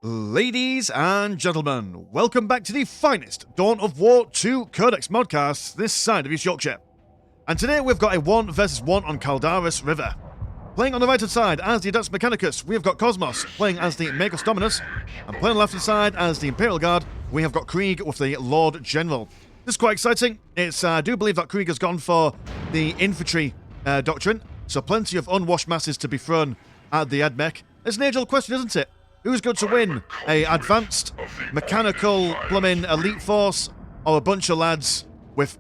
Ladies and gentlemen, welcome back to the finest Dawn of War 2 Codex modcast this side of East Yorkshire. And today we've got a 1 versus 1 on Caldaris River. Playing on the right hand side as the Adeptus Mechanicus, we have got Kosmos, playing as the Mechanicus, and playing on the left hand side as the Imperial Guard, we have got Krieg with the Lord General. This is quite exciting. I do believe that Krieg has gone for the Infantry doctrine, so plenty of unwashed masses to be thrown at the Ad Mech. It's an age-old question, isn't it? Who's going to win? A advanced, mechanical, plumbing elite force, or a bunch of lads with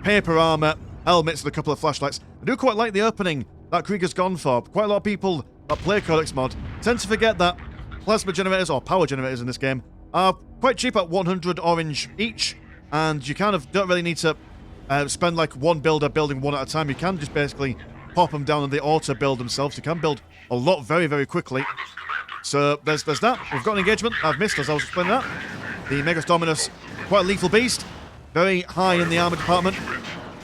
paper armor, helmets, and a couple of flashlights? I do quite like the opening that Krieg has gone for. Quite a lot of people that play Codex mod tend to forget that plasma generators, or power generators in this game, are quite cheap at 100 orange each, and you kind of don't really need to spend like one builder building one at a time. You can just basically pop them down and they auto-build themselves. You can build a lot very, very quickly. So there's that. We've got an engagement I've missed as I was explaining that. The Mechanicus, quite a lethal beast. Very high in the armor department.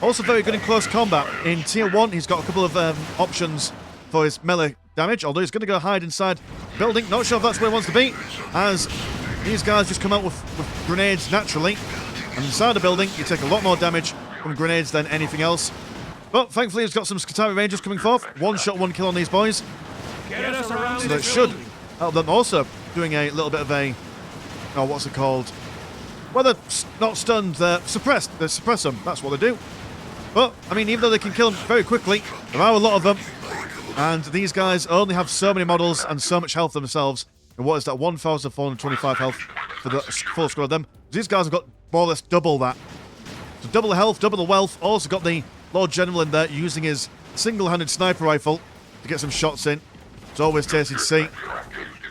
Also very good in close combat. In tier 1, he's got a couple of options for his melee damage, although he's going to go hide inside building. Not sure if that's where he wants to be, as these guys just come out with grenades naturally. And inside the building, you take a lot more damage from grenades than anything else. But thankfully, he's got some Skirmishes Rangers coming forth. One shot, one kill on these boys. So that should help them. Also doing a little bit of a, what's it called? Well, they're not stunned, they're suppressed. They suppress them, that's what they do. But, I mean, even though they can kill them very quickly, there are a lot of them. And these guys only have so many models and so much health themselves. And what is that? 1,425 health for the full squad of them. These guys have got more or less double that. So double the health, double the wealth. Also got the Lord General in there using his single-handed sniper rifle to get some shots in. It's always tasty to see.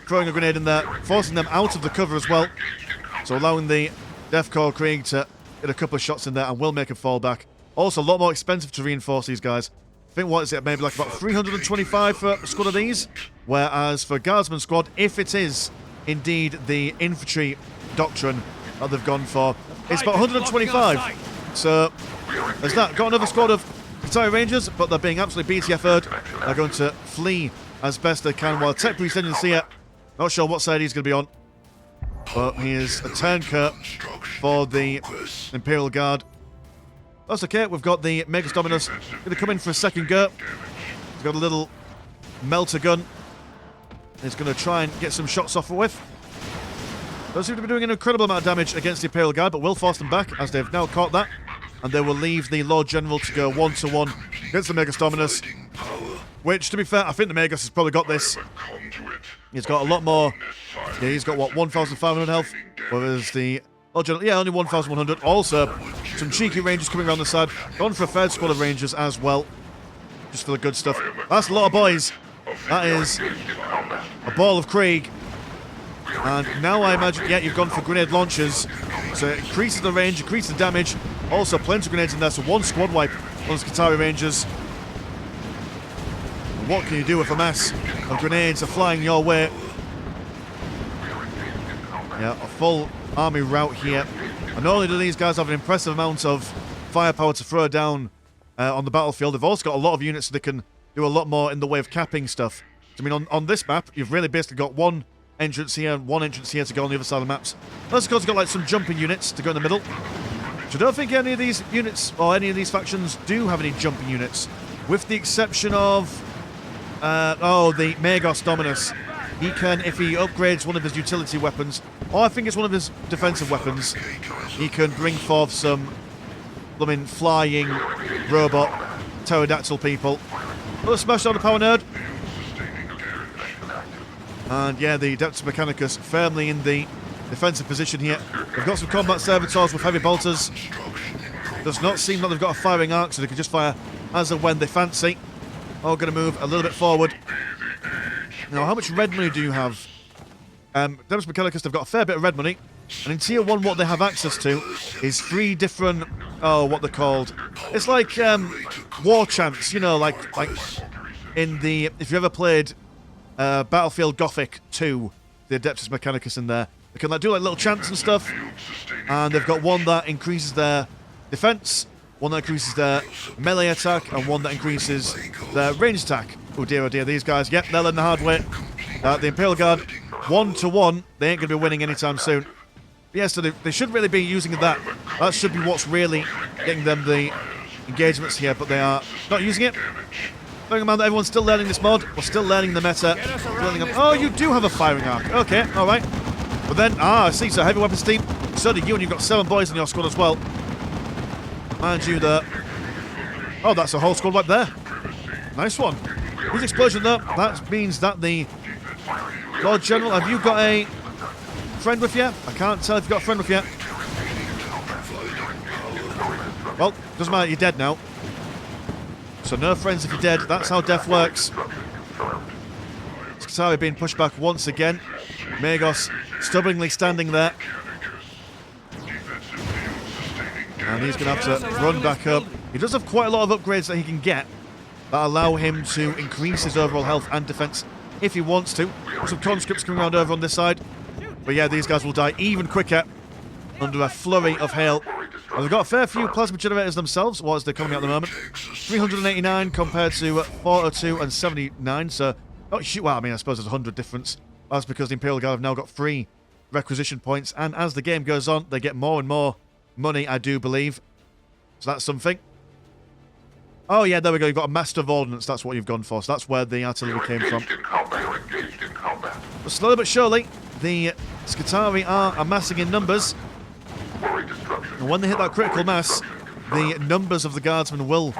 Throwing a grenade in there, forcing them out of the cover as well. So allowing the Deathcore Krieg to get a couple of shots in there and will make a fall back. Also a lot more expensive to reinforce these guys. I think what is it, maybe like about 325 for a squad of these. Whereas for Guardsman squad, if it is indeed the infantry doctrine that they've gone for, it's about 125. So there's that. Got another squad of Skirmishes Rangers, but they're being absolutely BTF'd. They're going to flee as best they can while Tech Priest in here. Not sure what side he's going to be on, but he is a turncoat for the Imperial Guard. That's okay. We've got the Mechanicus going to come in for a second go. He's got a little melter gun. He's going to try and get some shots off with. Don't seem to be doing an incredible amount of damage against the Imperial Guard, but will force them back as they've now caught that. And they will leave the Lord General to go 1-1 against the Mechanicus. Which, to be fair, I think the Mechanicus has probably got this. He's got a lot more. Yeah, he's got, what, 1,500 health? Whereas the Lord General, yeah, only 1,100. Also, some cheeky Rangers coming around the side. Gone for a third squad of Rangers as well. Just for the good stuff. That's a lot of boys. That is a ball of Krieg. And now I imagine, yeah, you've gone for grenade launchers. So it increases the range, increases the damage. Also, plenty of grenades in there, so one squad wipe on the Skirmishes Rangers. What can you do with a mass of grenades are flying your way? Yeah, a full army rout here. And not only do these guys have an impressive amount of firepower to throw down on the battlefield, they've also got a lot of units so they can do a lot more in the way of capping stuff. So, I mean, on this map, you've really basically got one entrance here and one entrance here to go on the other side of the maps. Plus, of course, you've got like some jumping units to go in the middle. So I don't think any of these units or any of these factions do have any jumping units. With the exception of, the Magos Dominus. He can, if he upgrades one of his utility weapons, or I think it's one of his defensive weapons, he can bring forth some, flying robot pterodactyl people. Let's smash down the power node. And yeah, the Adeptus Mechanicus firmly in the defensive position here. They've got some combat servitors with heavy bolters. Does not seem like they've got a firing arc, so they can just fire as and when they fancy. All going to move a little bit forward. Now, how much red money do you have? Adeptus Mechanicus, they've got a fair bit of red money. And in Tier 1, what they have access to is 3 different, what they're called. It's like war chants, you know, like in the, if you ever played Battlefield Gothic 2, the Adeptus Mechanicus in there. They can do little chants and stuff. And they've got one that increases their defense, one that increases their melee attack, and one that increases their range attack. Oh dear, these guys, yep, they're learning the hard way. The Imperial Guard, 1-to-1, they ain't going to be winning anytime soon. But yeah, so they should really be using that. That should be what's really getting them the engagements here, but they are not using it. Bearing in mind that everyone's still learning this mod, we're still learning the meta. Oh, you do have a firing arc. Okay, alright. But then, I see, so heavy weapons team. So do you, and you've got 7 boys in your squad as well. Mind you, oh, that's a whole squad right there. Nice one. Who's explosion though? That means that the Lord General, have you got a friend with you? I can't tell if you've got a friend with you. Well, doesn't matter, you're dead now. So no friends if you're dead. That's how death works. Skitari being pushed back once again. Magos stubbornly standing there. And he's going to have to run back up. He does have quite a lot of upgrades that he can get that allow him to increase his overall health and defense if he wants to. Some conscripts coming around over on this side. But yeah, these guys will die even quicker under a flurry of hail. And they've got a fair few plasma generators themselves, as they're coming out at the moment. 389 compared to 402 and 79, so... Oh, shoot, well, I mean, I suppose there's 100 difference. That's because the Imperial Guard have now got 3 requisition points, and as the game goes on, they get more and more money, I do believe. So that's something. Oh, yeah, there we go. You've got a Master of Ordnance. That's what you've gone for. So that's where the artillery came from. But slowly but surely, the Skitari are amassing in numbers. And when they hit that critical mass, the numbers of the guardsmen will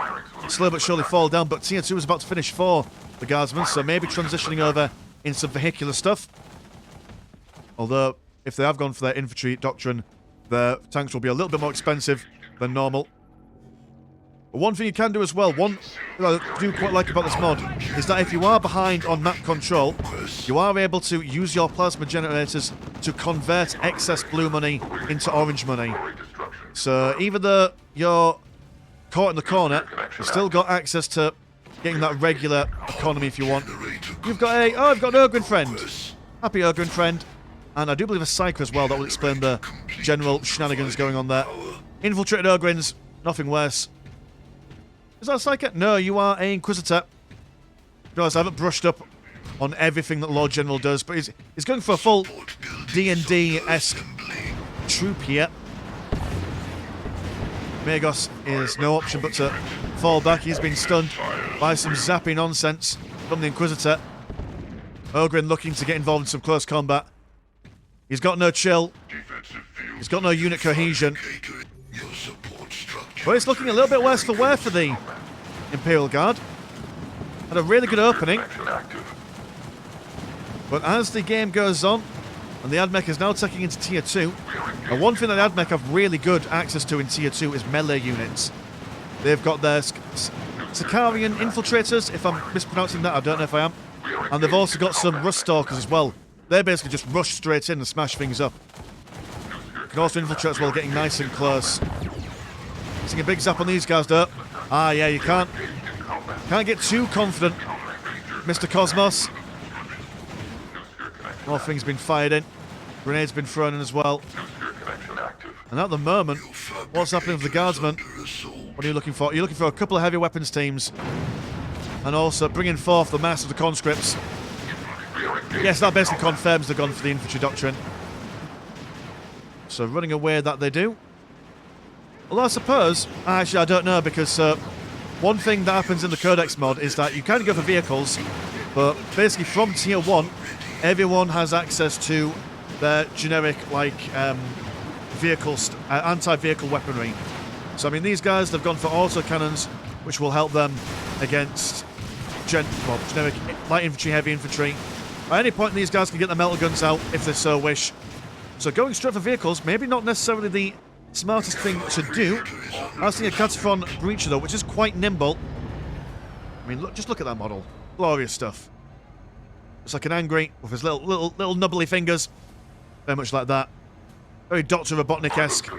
slowly but surely fall down. But Tier 2 is about to finish for the guardsmen, so maybe transitioning over in some vehicular stuff. Although, if they have gone for their infantry doctrine, their tanks will be a little bit more expensive than normal. But one thing you can do as well, one thing I do quite like about this mod, is that if you are behind on map control, you are able to use your plasma generators to convert excess blue money into orange money. So even though you're caught in the corner, you've still got access to getting that regular economy if you want. You've got a... Oh, I've got an Ogryn friend. Happy Ogryn friend. And I do believe a Psyker as well. That will explain the general shenanigans going on there. Infiltrated Ogryns, nothing worse. Is that a Psyker? No, you are an Inquisitor. Guys, I haven't brushed up on everything that Lord General does, but he's going for a full D&D-esque troop here. Magos is no option but to fall back. He's been stunned by some zappy nonsense from the Inquisitor. Ogryn looking to get involved in some close combat. He's got no chill. He's got no unit cohesion. But it's looking a little bit worse for wear for the Imperial Guard. Had a really good opening. But as the game goes on, and the Admech is now taking into Tier 2, and one thing that the Admech have really good access to in Tier 2 is melee units. They've got their Sicarian infiltrators, if I'm mispronouncing that, I don't know if I am. And they've also got some Rust Stalkers as well. They basically just rush straight in and smash things up. You can also infiltrate as well, getting nice and close. Seeing a big zap on these guys, though. Ah, yeah, you can't get too confident, Mr. Kosmos. More things been fired in. Grenades been thrown in as well. And at the moment, what's happening with the guardsmen? What are you looking for? You're looking for a couple of heavy weapons teams. And also bringing forth the mass of the conscripts. Yes, that basically confirms they've gone for the infantry doctrine. So running away that they do. Although I suppose, actually I don't know, because one thing that happens in the Codex mod is that you can go for vehicles, but basically from Tier 1, everyone has access to their generic, like, anti-vehicle weaponry. So I mean, these guys, they've gone for autocannons, which will help them against generic light infantry, heavy infantry. At any point, these guys can get their melter guns out if they so wish. So going straight for vehicles, maybe not necessarily the smartest thing to do. I was seeing a Cataphrone Breacher though, which is quite nimble. I mean, just look at that model. Glorious stuff. It's like an angry with his little nubbly fingers. Very much like that. Very Dr. Robotnik-esque.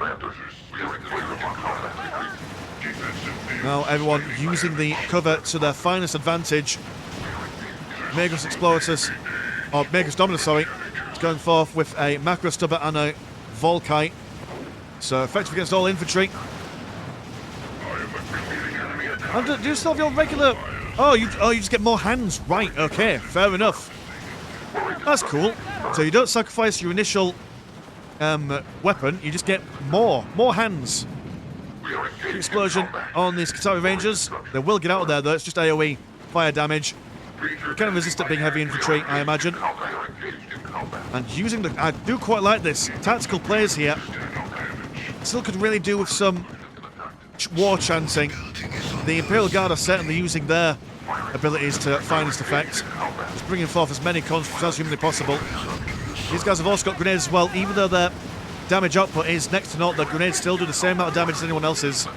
Now everyone using the cover to their finest advantage. Magus Exploratus, or Magus Dominus, sorry, is going forth with a Macro Stubber and a Volkite. So effective against all infantry. And do you still have your regular... Oh, you just get more hands. Right, okay, fair enough. That's cool. So you don't sacrifice your initial weapon, you just get more hands. Explosion on the Skitarii Rangers. They will get out of there though, it's just AoE fire damage. You kind of resist it being heavy infantry, I imagine. And using the... I do quite like this. Tactical plays here. Still could really do with some war chanting. The Imperial Guard are certainly using their abilities to finest effect. Just bringing forth as many conscripts as humanly possible. These guys have also got grenades as well, even though their damage output is next to naught, the grenades still do the same amount of damage as anyone else's.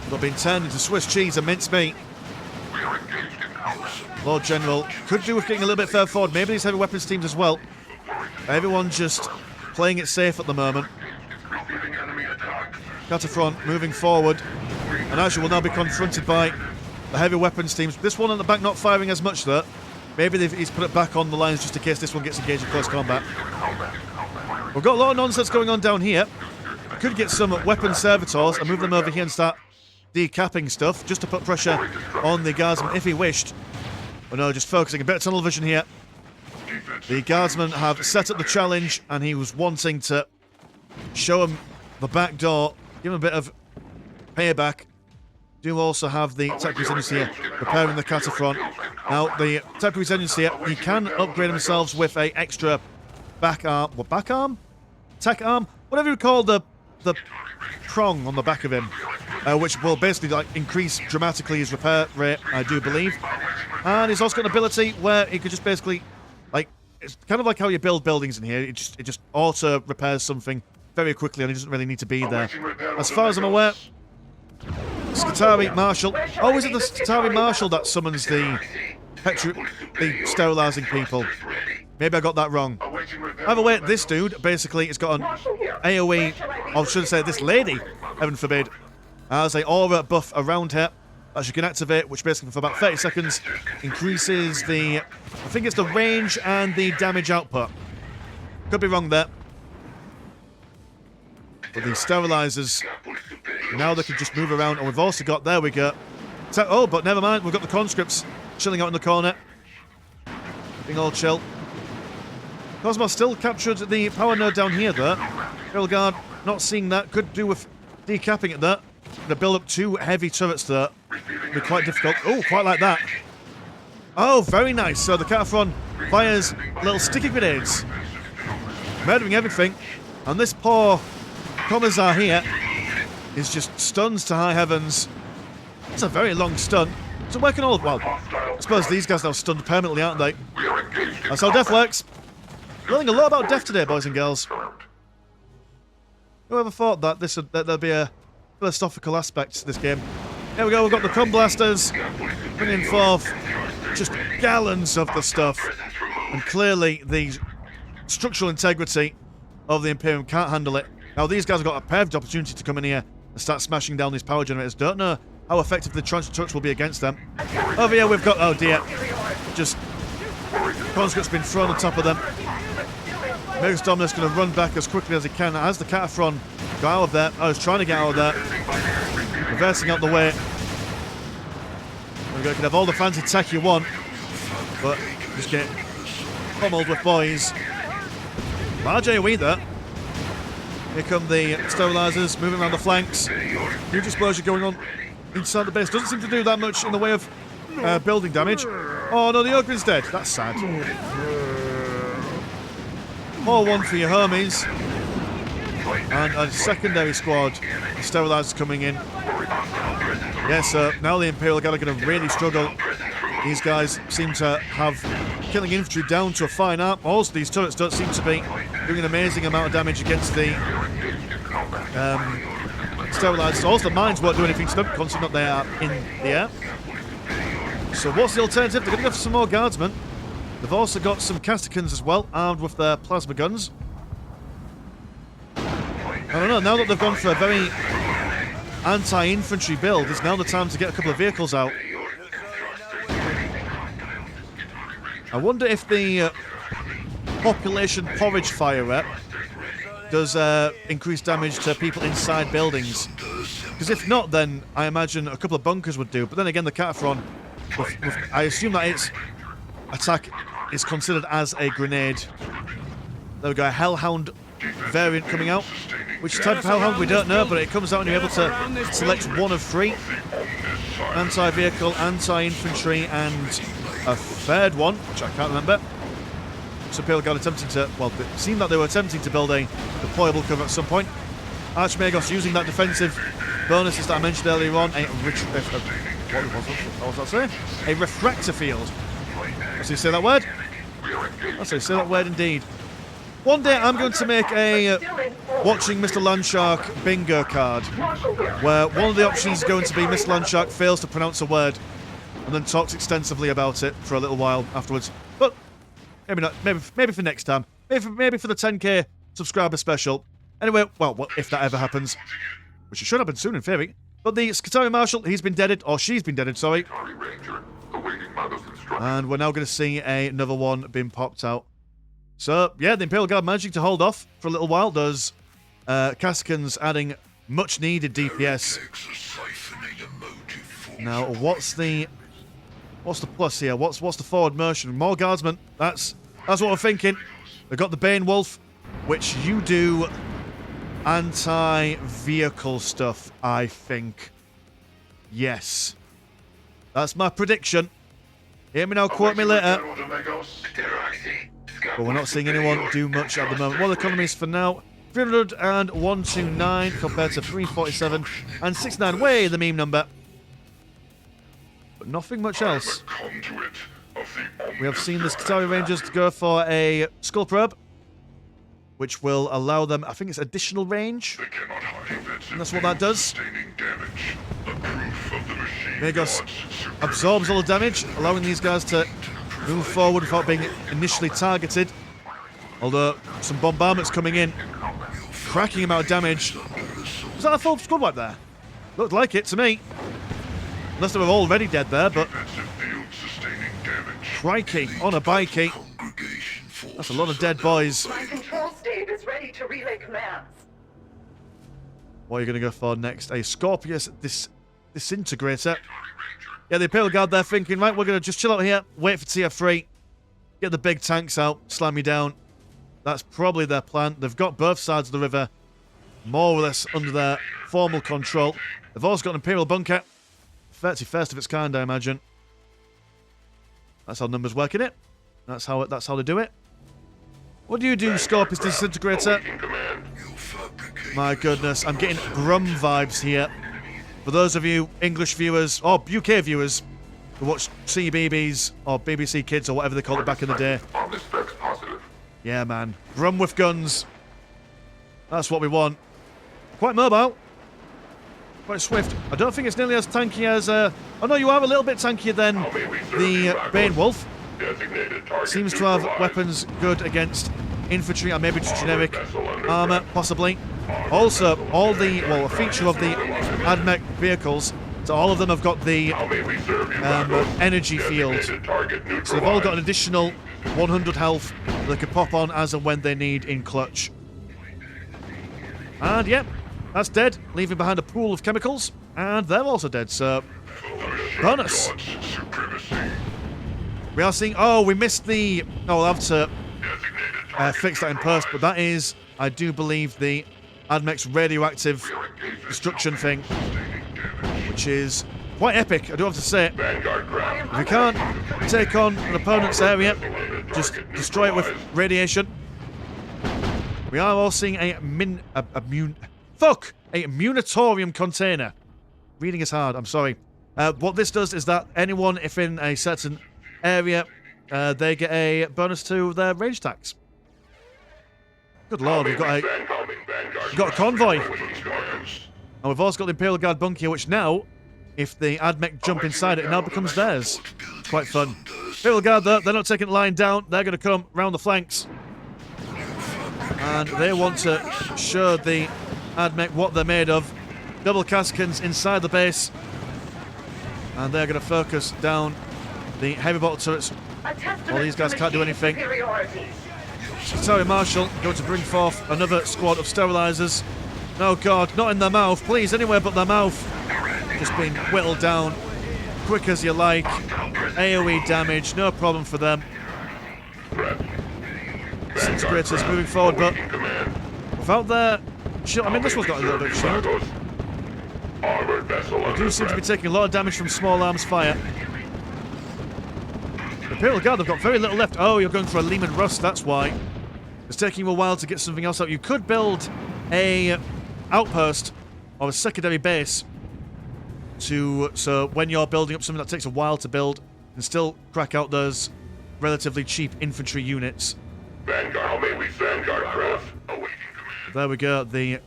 But being turned into Swiss cheese and mincemeat. Lord General could do with getting a little bit further forward. Maybe these heavy weapons teams as well. Everyone's just playing it safe at the moment. Catafront moving forward. And as you will now be confronted by the heavy weapons teams. This one on the back not firing as much though. Maybe he's put it back on the lines just in case this one gets engaged in close combat. We've got a lot of nonsense going on down here. I could get some weapon servitors and move them over here and start decapping stuff just to put pressure on the guardsmen if he wished. But no, just focusing a bit of tunnel vision here. The guardsmen have set up the challenge and he was wanting to show him the back door, give him a bit of payback. Do also have the tech resilience here, preparing the Catafront. Now, the tech resilience here, he can upgrade themselves with a extra back arm. What, back arm? Tech arm? Whatever you call the prong on the back of him, which will basically like increase dramatically his repair rate, I do believe. And he's also got an ability where he could just basically, like, it's kind of like how you build buildings in here. It just auto repairs something very quickly, and he doesn't really need to be there. As far as I'm aware, Skitarii Marshal. Oh, is it the Skitarii Marshal that summons the sterilising people? Maybe I got that wrong. Either way, this dude basically has got an AoE, or should I say this lady, heaven forbid, has a aura buff around her that she can activate, which basically for about 30 seconds increases the, I think it's the range and the damage output. Could be wrong there. But the sterilisers, now they can just move around, and we've also got, there we go. Oh, but never mind, we've got the conscripts chilling out in the corner. Being all chill. Kosmos still captured the power node down here, though. Imperial Guard not seeing that. Could do with decapping it, though. Gonna build up 2 heavy turrets, though. Be quite difficult. Oh, quite like that. Oh, very nice. So the Catafron fires little sticky grenades, murdering everything. And this poor Commissar here is just stunned to high heavens. It's a very long stun. So where can all... Well, I suppose these guys are now stunned permanently, aren't they? That's how death works. Learning a lot about death today, boys and girls. Whoever thought that there'd be a philosophical aspect to this game? Here we go, we've got the Cum Blasters bringing forth just gallons of the stuff. And clearly the structural integrity of the Imperium can't handle it. Now these guys have got a perfect opportunity to come in here and start smashing down these power generators. Don't know how effective the transit trucks will be against them. Over here we've got, oh dear, just conscripts been thrown on top of them. Megas Dominus going to run back as quickly as he can as the Catafron go out of there. I was trying to get out of there. Reversing out the way. There we go, you can have all the fancy tech you want, but just get pummeled with boys. Large AoE there. Here come the sterilisers moving around the flanks. Huge explosion going on inside the base. Doesn't seem to do that much in the way of building damage. Oh no, the Ogre's dead. That's sad. More one for your homies. And a secondary squad. The sterilisers coming in. Yes, sir. Now the Imperial Guard are going to really struggle. These guys seem to have killing infantry down to a fine art. Also, these turrets don't seem to be doing an amazing amount of damage against the sterilisers. Also, the mines won't do anything to them, considering that they are in the air. So what's the alternative? They're going to go for some more guardsmen. They've also got some Casticans as well, armed with their plasma guns. I don't know, now that they've gone for a very anti-infantry build, it's now the time to get a couple of vehicles out. I wonder if the population porridge fire rep does increase damage to people inside buildings. Because if not, then I imagine a couple of bunkers would do. But then again, the Catafron, I assume that its attack is considered as a grenade. There we go, a Hellhound variant coming out. Which type of Hellhound we don't know, but it comes out and you're able to select one of 3. Anti-vehicle, anti-infantry, and a third one, which I can't remember. So Imperial Guard attempting to, well, it seemed like they were attempting to build a deployable cover at some point. Archmagos using that defensive bonuses that I mentioned earlier on. What was that saying? A refractor field. Let's see, say that word? Let's see, say that word indeed. One day I'm going to make a watching Mr. Landshark bingo card, where one of the options is going to be Mr. Landshark fails to pronounce a word, and then talks extensively about it for a little while afterwards. But maybe not. Maybe for next time. Maybe for the 10k subscriber special. Anyway, well, if that ever happens, which it should happen soon in theory. But the Skitarii Marshal, he's been deaded, or she's been deaded, sorry. And we're now going to see another one being popped out. So, yeah, the Imperial Guard managing to hold off for a little while. Those Kaskans adding much needed DPS. Now, what's the plus here? What's the forward motion? More guardsmen. That's what we're thinking. They've got the Bane Wolf, which you do anti-vehicle stuff, I think. Yes. That's my prediction. Hear me now, quote me later. But we're not seeing anyone do much at the moment. World economies for now, 301.29 compared to 347 and 69, way the meme number. But nothing much else. We have seen the Skitarii Rangers go for a Skull Probe, which will allow them, I think it's additional range. And that's what that does. Megos absorbs all the damage, allowing these guys to move forward without being initially targeted. Although some bombardments coming in, cracking amount of damage. Was that a full squad wipe there? Looked like it to me. Unless they were already dead there, but crikey, on a bikey. That's a lot of dead boys. My control state is ready to relay commands. What are you going to go for next? A Scorpius Disintegrator. Yeah, the Imperial Guard, they're thinking, right, we're going to just chill out here, wait for tier 3, get the big tanks out, slam you down. That's probably their plan. They've got both sides of the river more or less under their formal control. They've also got an Imperial bunker. 31st of its kind, I imagine. That's how numbers work, innit? That's how they do it. What do you do, Scorpius Disintegrator? My goodness, I'm getting Grum vibes here. For those of you English viewers, or UK viewers, who watch CBeebies, or BBC Kids, or whatever they called it back in the day. Yeah, man. Grum with guns. That's what we want. Quite mobile. Quite swift. I don't think it's nearly as tanky as... oh no, you are a little bit tankier than the Bane Wolf. Seems to have weapons good against infantry and maybe just generic armor, possibly. Also, all the, well, a feature of the Ad Mech vehicles, so all of them have got the energy field. So they've all got an additional 100 health that they can pop on as and when they need in clutch. And yep, that's dead, leaving behind a pool of chemicals, and they're also dead, so bonus. We are seeing, oh, we missed the, oh, we'll have to fix that in post, but that is, I do believe, the Admech's radioactive destruction thing, which is quite epic, I do have to say. If you can't take on an opponent's area, just destroy it with radiation. We are all seeing a Munitorium container. Reading is hard, I'm sorry. What this does is that anyone, if in a certain area, they get a bonus to their range attacks. Good lord, we've got a convoy. And we've also got the Imperial Guard bunker, which now, if the Admech jump inside it, it now becomes theirs. Quite fun. Imperial Guard, though, they're not taking the line down. They're going to come round the flanks. And they want to show the Admech what they're made of. Double Kaskans inside the base. And they're going to focus down the heavy bottle turrets. Well, these guys can't do anything. Skitarii Marshal going to bring forth another squad of sterilizers. Oh god, not in their mouth, please, anywhere but their mouth. Just being whittled down, quick as you like. AoE damage, no problem for them. disintegrators moving forward, but without their shield. I mean, this one's got a little bit of shield. They do seem to be taking a lot of damage from small arms fire. The Imperial Guard have got very little left. Oh, you're going for a Lehman Rust, that's why. It's taking you a while to get something else out. You could build a outpost or a secondary base so when you're building up something that takes a while to build and still crack out those relatively cheap infantry units. Vanguard, may we Vanguard craft. Awaiting command. There we go. The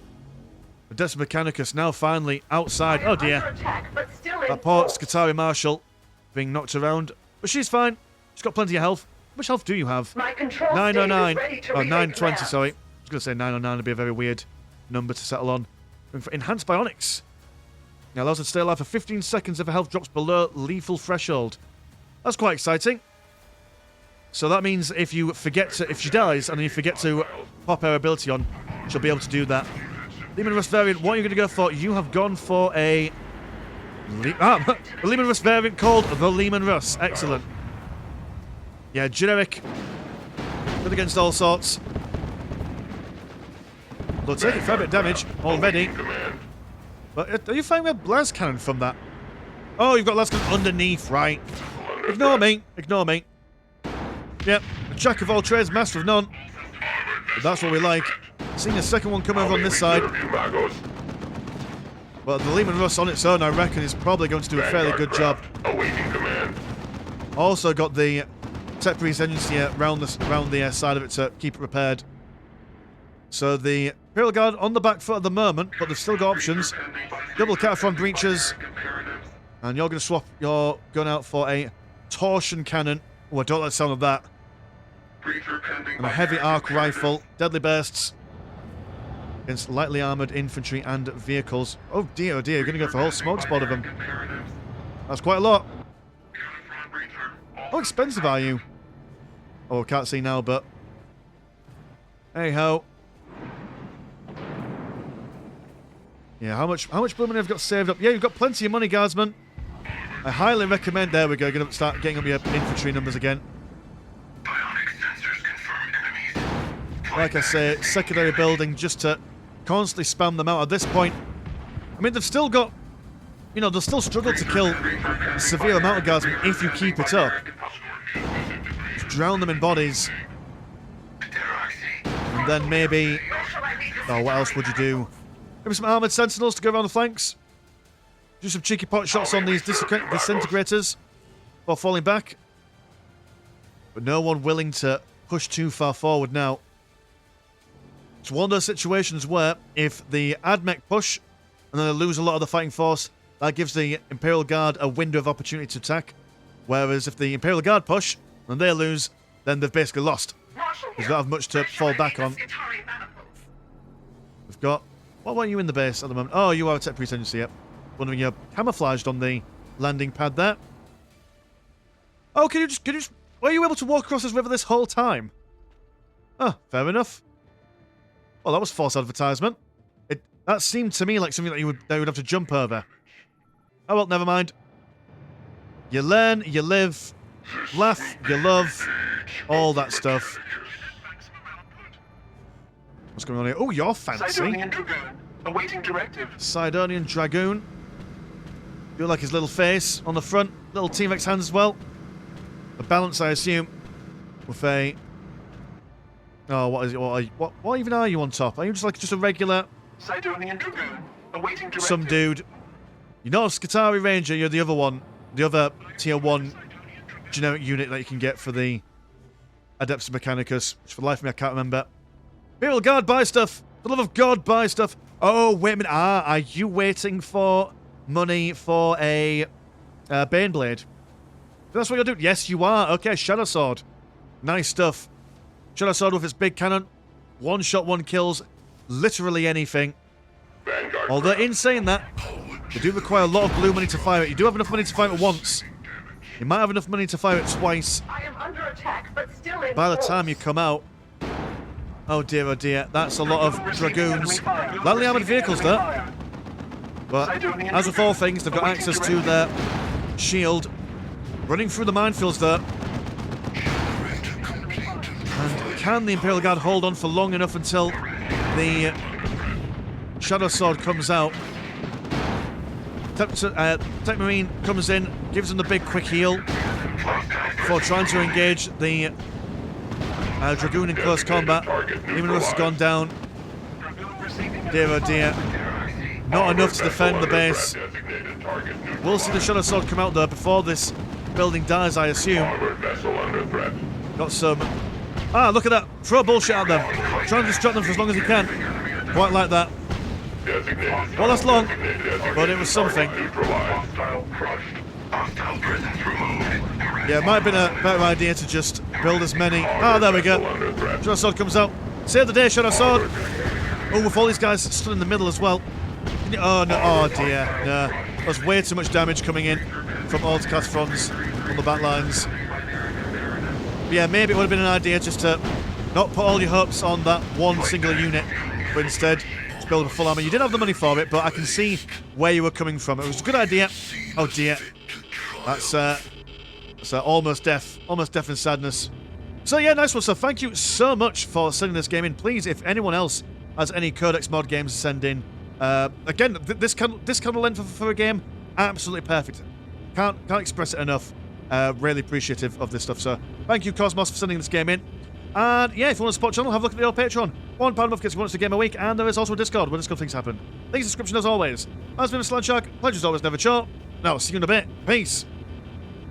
Adeptus Mechanicus now finally outside. Oh dear. That poor Skitari Marshal being knocked around. But she's fine. She's got plenty of health. How much health do you have? 909. Oh, 920, sorry. I was going to say 909 would be a very weird number to settle on. Going for Enhanced Bionics. Now allows her to stay alive for 15 seconds if her health drops below lethal threshold. That's quite exciting. So that means if she dies and you forget to pop her ability on, she'll be able to do that. Lehman Rust variant, what are you going to go for? You have gone for a Lehman Rust variant called the Lehman Rust. Excellent. Yeah, generic. Good against all sorts. They'll take a fair bit of damage already. But are you firing a blast cannon from that? Oh, you've got blast cannon underneath, right. Ignore me. Ignore me. Yep, a jack of all trades, master of none. But that's what we like. Seeing a second one come over on this side. Well, the Lehman Rust on its own, I reckon, is probably going to do a fairly good job. Also got the tech resiliency around the side of it to keep it repaired. So the Imperial Guard on the back foot at the moment, but they've still got options. Double Cataphront breaches. And you're going to swap your gun out for a torsion cannon. Oh, I don't like the sound of that. And a heavy arc rifle. Deadly bursts. Against lightly armoured infantry and vehicles. Oh dear, you're going to go for a whole smoke spot of them. That's quite a lot. How expensive are you? Oh, I can't see now, but... hey ho. Yeah, how much blooming have you got saved up? Yeah, you've got plenty of money, Guardsman. I highly recommend... there we go, going to start getting up your infantry numbers again. Like I say, secondary building just to constantly spam them out at this point. I mean, they've still got... you know, they'll still struggle to kill a severe amount of Guardsmen if you keep it up. Just drown them in bodies. And then maybe... oh, what else would you do? Maybe some armoured sentinels to go around the flanks. Do some cheeky pot shots on these disintegrators while falling back. But no one willing to push too far forward now. It's one of those situations where if the Admech push and then they lose a lot of the fighting force, that gives the Imperial Guard a window of opportunity to attack. Whereas if the Imperial Guard push and they lose, then they've basically lost. Because they don't have much to fall back on. We've got... what are you in the base at the moment? Oh, you are a tech pretendency, yep. Wondering you're camouflaged on the landing pad there. Oh, can you just... were you able to walk across this river this whole time? Oh, fair enough. Well, that was false advertisement. That seemed to me like something that you would have to jump over. Oh well, never mind. You learn, you live, laugh, you love, all that stuff. What's going on here? Oh, you're fancy. Sidonian Dragoon, awaiting directive. Sidonian Dragoon. You like his little face on the front, little T-Rex hands as well. A balance, I assume, with a... oh, what is it? What even are you on top? Are you just a regular... Sidonian Dragoon, awaiting directive. some dude? You're not a Skitari Ranger, you're the other one. The other tier 1 generic unit that you can get for the Adeptus Mechanicus, which for the life of me I can't remember. Imperial Guard, buy stuff! For the love of God, buy stuff! Oh, wait a minute. Are you waiting for money for a Baneblade? That's what you're doing? Yes, you are. Okay, Shadow Sword. Nice stuff. Shadow Sword with its big cannon. One shot, one kills. Literally anything. Vanguard. Although, in saying that, they do require a lot of blue money to fire it. You do have enough money to fire it once. You might have enough money to fire it twice. I am under attack, but still in By the time you come out... oh dear, that's a lot of Dragoons. Lightly armoured vehicles there. But, as with all things, they've got access to their shield. Running through the minefields there. And can the Imperial Guard hold on for long enough until the Shadow Sword comes out? Tech Marine comes in, gives them the big quick heal before trying to engage the Dragoon in close combat. Even though this has gone down. Dear oh dear. Not enough to defend the base. We'll see the Shadow Sword come out though before this building dies, I assume. Got some... Ah, look at that. Throw bullshit at them. Try and distract them for as long as you can. Quite like that. Well, that's long, but it was something. Yeah, it might have been a better idea to just build as many... Ah, there we go. Shadow Sword comes out. Save the day, Shadow Sword. Oh, with all these guys stood in the middle as well. Oh, no. Oh, dear. No. There's way too much damage coming in from all the Cathfrons on the back lines. But yeah, maybe it would have been an idea just to not put all your hopes on that one single unit, but instead just build a full army. You did have the money for it, but I can see where you were coming from. It was a good idea. Oh, dear. That's almost death. Almost death and sadness. So yeah, nice one. So thank you so much for sending this game in. Please, if anyone else has any Codex mod games to send in, again, this kind of length for a game, absolutely perfect. Can't express it enough. Really appreciative of this stuff. So thank you, Kosmos, for sending this game in. And yeah, if you want to support the channel, have a look at the old Patreon. £1 a month gets you once a game a week, and there is also a Discord where Discord things happen. Link in the description as always. As been a Slant Shark, pleasure's always never short. Now, see you in a bit. Peace.